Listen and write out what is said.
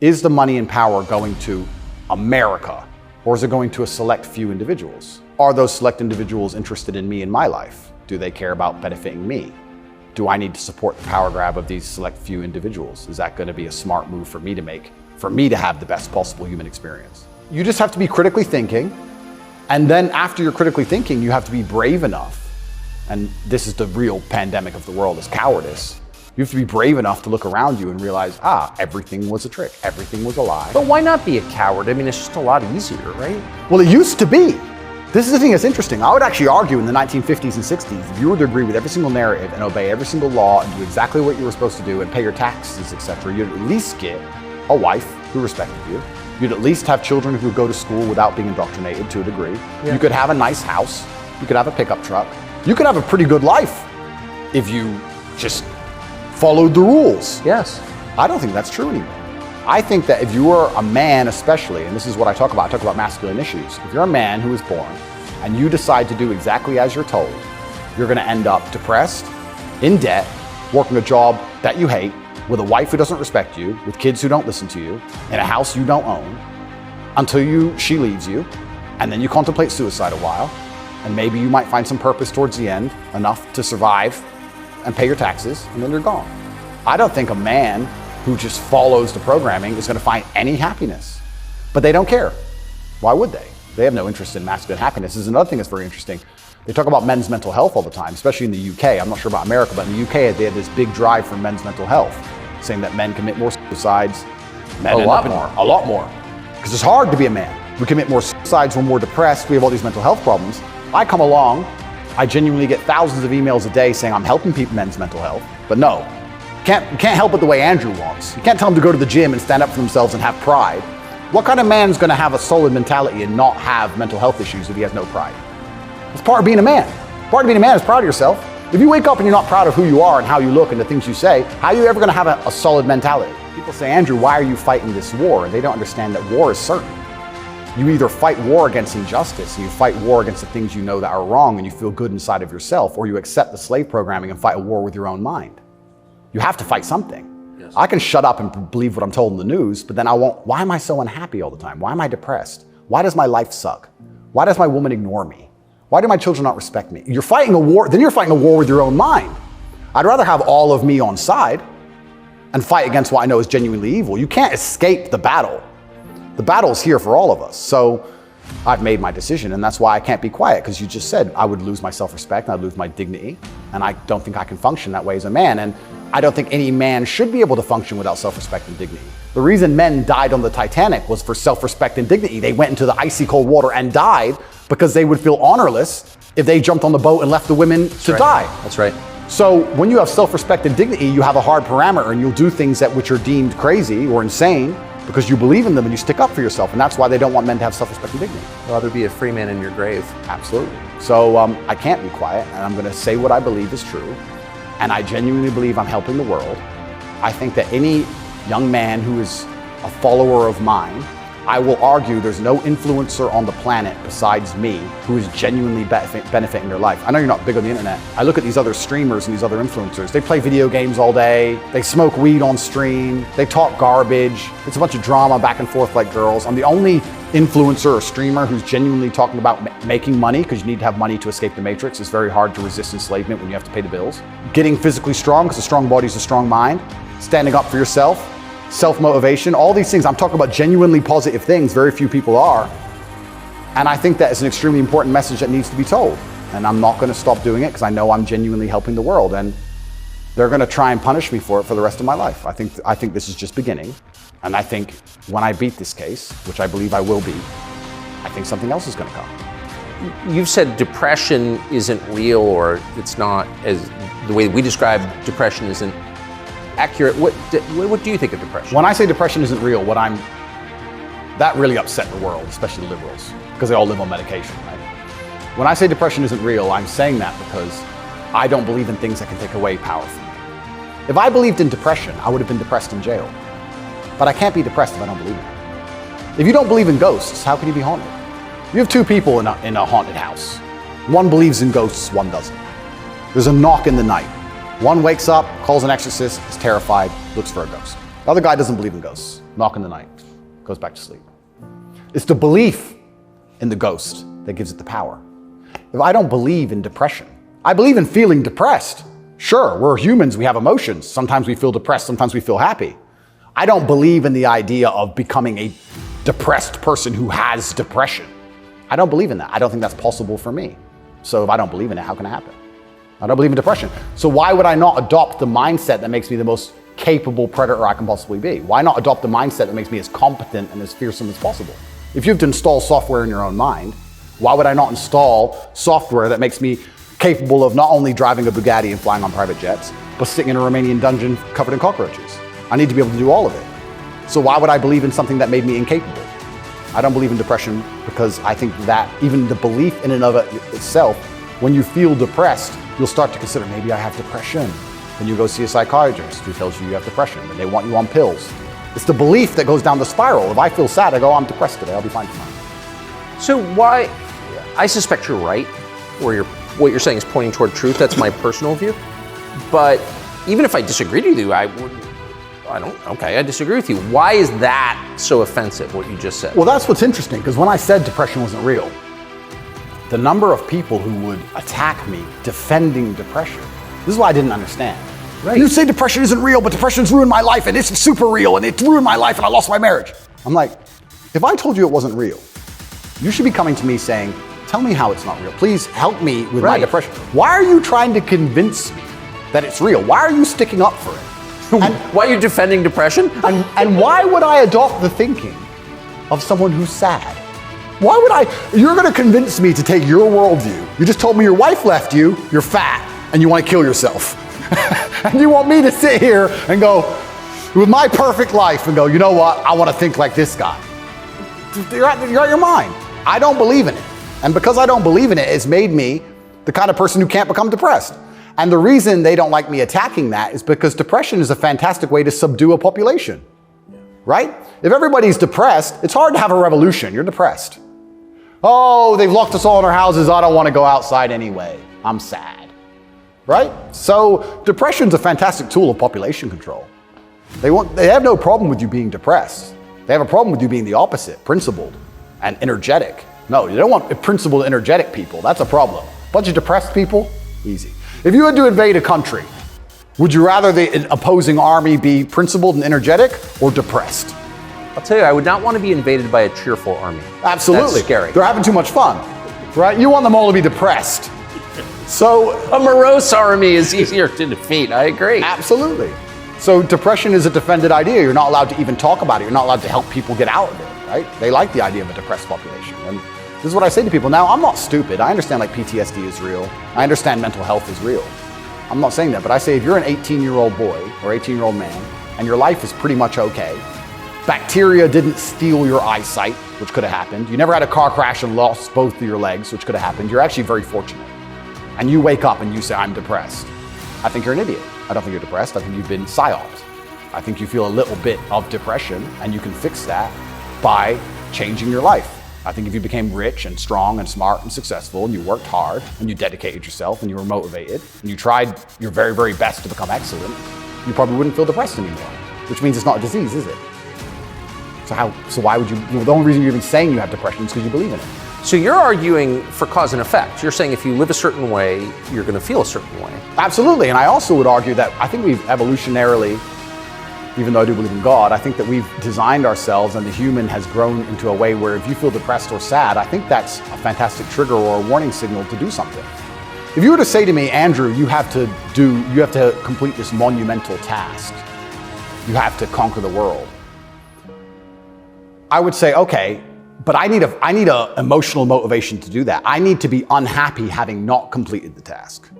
Is the money and power going to America, or is it going to a select few individuals? Are those select individuals interested in me and my life? Do they care about benefiting me? Do I need to support the power grab of these select few individuals? Is that going to be a smart move for me to make, for me to have the best possible human experience? You just have to be critically thinking, and then after you're critically thinking, you have to be brave enough, and this is the real pandemic of the world, is cowardice. You have to be brave enough to look around you and realize, everything was a trick, everything was a lie. But why not be a coward? I mean, it's just a lot easier, right? Well, it used to be. This is the thing that's interesting. I would actually argue in the 1950s and 60s, if you were to agree with every single narrative and obey every single law and do exactly what you were supposed to do and pay your taxes, etc., you'd at least get a wife who respected you. You'd at least have children who could go to school without being indoctrinated to a degree. Yeah. You could have a nice house. You could have a pickup truck. You could have a pretty good life if you just followed the rules. Yes. I don't think that's true anymore. I think that if you are a man especially, and this is what I talk about masculine issues. If you're a man who is born and you decide to do exactly as you're told, you're gonna end up depressed, in debt, working a job that you hate, with a wife who doesn't respect you, with kids who don't listen to you, in a house you don't own, until she leaves you, and then you contemplate suicide a while, and maybe you might find some purpose towards the end, enough to survive and pay your taxes, and then you're gone. I don't think a man who just follows the programming is gonna find any happiness. But they don't care. Why would they? They have no interest in masculine happiness. This is another thing that's very interesting. They talk about men's mental health all the time, especially in the UK. I'm not sure about America, but in the UK, they have this big drive for men's mental health, saying that men commit more suicides. A lot more. Because it's hard to be a man. We commit more suicides when we're depressed. We have all these mental health problems. I come along, I genuinely get thousands of emails a day saying I'm helping people men's mental health, but no. You can't help it the way Andrew wants. You can't tell them to go to the gym and stand up for themselves and have pride. What kind of man's gonna have a solid mentality and not have mental health issues if he has no pride? It's part of being a man. Part of being a man is proud of yourself. If you wake up and you're not proud of who you are and how you look and the things you say, how are you ever gonna have a solid mentality? People say, Andrew, why are you fighting this war? And they don't understand that war is certain. You either fight war against injustice and you fight war against the things you know that are wrong and you feel good inside of yourself, or you accept the slave programming and fight a war with your own mind. You have to fight something. Yes. I can shut up and believe what I'm told in the news, but then why am I so unhappy all the time? Why am I depressed? Why does my life suck? Why does my woman ignore me? Why do my children not respect me? You're fighting a war, then you're fighting a war with your own mind. I'd rather have all of me on side and fight against what I know is genuinely evil. You can't escape the battle. The battle is here for all of us. So I've made my decision, and that's why I can't be quiet, because you just said I would lose my self-respect and I'd lose my dignity, and I don't think I can function that way as a man, and I don't think any man should be able to function without self-respect and dignity. The reason men died on the Titanic was for self-respect and dignity. They went into the icy cold water and died because they would feel honorless if they jumped on the boat and left the women to die. That's right. So when you have self-respect and dignity, you have a hard parameter and you'll do things that which are deemed crazy or insane because you believe in them and you stick up for yourself. And that's why they don't want men to have self-respect and dignity. I'd rather be a free man in your grave. Absolutely. So I can't be quiet, and I'm gonna say what I believe is true. And I genuinely believe I'm helping the world. I think that any young man who is a follower of mine, I will argue there's no influencer on the planet besides me who is genuinely benefiting their life. I know you're not big on the internet. I look at these other streamers and these other influencers. They play video games all day. They smoke weed on stream. They talk garbage. It's a bunch of drama back and forth like girls. I'm the only influencer or streamer who's genuinely talking about making money, because you need to have money to escape the matrix. It's very hard to resist enslavement when you have to pay the bills. Getting physically strong, because a strong body is a strong mind. Standing up for yourself. Self-motivation, all these things. I'm talking about genuinely positive things. Very few people are. And I think that is an extremely important message that needs to be told. And I'm not going to stop doing it because I know I'm genuinely helping the world. And they're going to try and punish me for it for the rest of my life. I think this is just beginning. And I think when I beat this case, which I believe I will be, I think something else is going to come. You've said depression isn't real, or it's not, as the way we describe depression isn't accurate. What do you think of depression? When I say depression isn't real, that really upset the world, especially liberals, because they all live on medication, right? When I say depression isn't real, I'm saying that because I don't believe in things that can take away power from me. If I believed in depression, I would have been depressed in jail. But I can't be depressed if I don't believe in it. If you don't believe in ghosts, how can you be haunted? You have two people in a haunted house. One believes in ghosts, one doesn't. There's a knock in the night. One wakes up, calls an exorcist, is terrified, looks for a ghost. The other guy doesn't believe in ghosts. knock in the night, goes back to sleep. It's the belief in the ghost that gives it the power. If I don't believe in depression, I believe in feeling depressed. Sure, we're humans, we have emotions. Sometimes we feel depressed, sometimes we feel happy. I don't believe in the idea of becoming a depressed person who has depression. I don't believe in that. I don't think that's possible for me. So if I don't believe in it, how can it happen? I don't believe in depression. So why would I not adopt the mindset that makes me the most capable predator I can possibly be? Why not adopt the mindset that makes me as competent and as fearsome as possible? If you have to install software in your own mind, why would I not install software that makes me capable of not only driving a Bugatti and flying on private jets, but sitting in a Romanian dungeon covered in cockroaches? I need to be able to do all of it. So why would I believe in something that made me incapable? I don't believe in depression because I think that even the belief in and of itself, when you feel depressed, you'll start to consider, maybe I have depression. Then you go see a psychiatrist who tells you you have depression and they want you on pills. It's the belief that goes down the spiral. If I feel sad, I go, I'm depressed today, I'll be fine tomorrow. So why, I suspect you're right, or what you're saying is pointing toward truth. That's my personal view. But even if I disagreed with you, I disagree with you. Why is that so offensive, what you just said? Well, that's what's interesting, because when I said depression wasn't real, the number of people who would attack me defending depression, this is what I didn't understand. Right. You say depression isn't real, but depression's ruined my life and it's super real and it's ruined my life and I lost my marriage. I'm like, if I told you it wasn't real, you should be coming to me saying, tell me how it's not real. Please help me with my depression. Why are you trying to convince me that it's real? Why are you sticking up for it? And why are you defending depression? And why would I adopt the thinking of someone who's sad? Why would you're gonna convince me to take your worldview. You just told me your wife left you, you're fat, and you wanna kill yourself. And you want me to sit here and go, with my perfect life, and go, you know what, I wanna think like this guy. You're out of your mind. I don't believe in it. And because I don't believe in it, it's made me the kind of person who can't become depressed. And the reason they don't like me attacking that is because depression is a fantastic way to subdue a population, right? If everybody's depressed, it's hard to have a revolution. You're depressed. Oh, they've locked us all in our houses. I don't want to go outside anyway. I'm sad, right? So depression's a fantastic tool of population control. They have no problem with you being depressed. They have a problem with you being the opposite, principled and energetic. No, you don't want principled, energetic people. That's a problem. Bunch of depressed people, easy. If you had to invade a country, would you rather the opposing army be principled and energetic or depressed? I'll tell you, I would not want to be invaded by a cheerful army. Absolutely. That's scary. They're having too much fun, right? You want them all to be depressed. So a morose army is easier to defeat. I agree. Absolutely. So depression is a defended idea. You're not allowed to even talk about it. You're not allowed to help people get out of it, right? They like the idea of a depressed population. And this is what I say to people. Now, I'm not stupid. I understand like PTSD is real. I understand mental health is real. I'm not saying that, but I say if you're an 18-year-old boy or 18-year-old man and your life is pretty much okay, bacteria didn't steal your eyesight, which could have happened. You never had a car crash and lost both of your legs, which could have happened. You're actually very fortunate. And you wake up and you say, I'm depressed. I think you're an idiot. I don't think you're depressed. I think you've been psyoped. I think you feel a little bit of depression and you can fix that by changing your life. I think if you became rich and strong and smart and successful and you worked hard and you dedicated yourself and you were motivated and you tried your very, very best to become excellent, you probably wouldn't feel depressed anymore, which means it's not a disease, is it? So why would you, the only reason you're even saying you have depression is because you believe in it. So you're arguing for cause and effect. You're saying if you live a certain way, you're going to feel a certain way. Absolutely, and I also would argue that I think we've evolutionarily, even though I do believe in God, I think that we've designed ourselves and the human has grown into a way where if you feel depressed or sad, I think that's a fantastic trigger or a warning signal to do something. If you were to say to me, Andrew, you have to complete this monumental task. You have to conquer the world. I would say, okay, but I need a emotional motivation to do that. I need to be unhappy having not completed the task.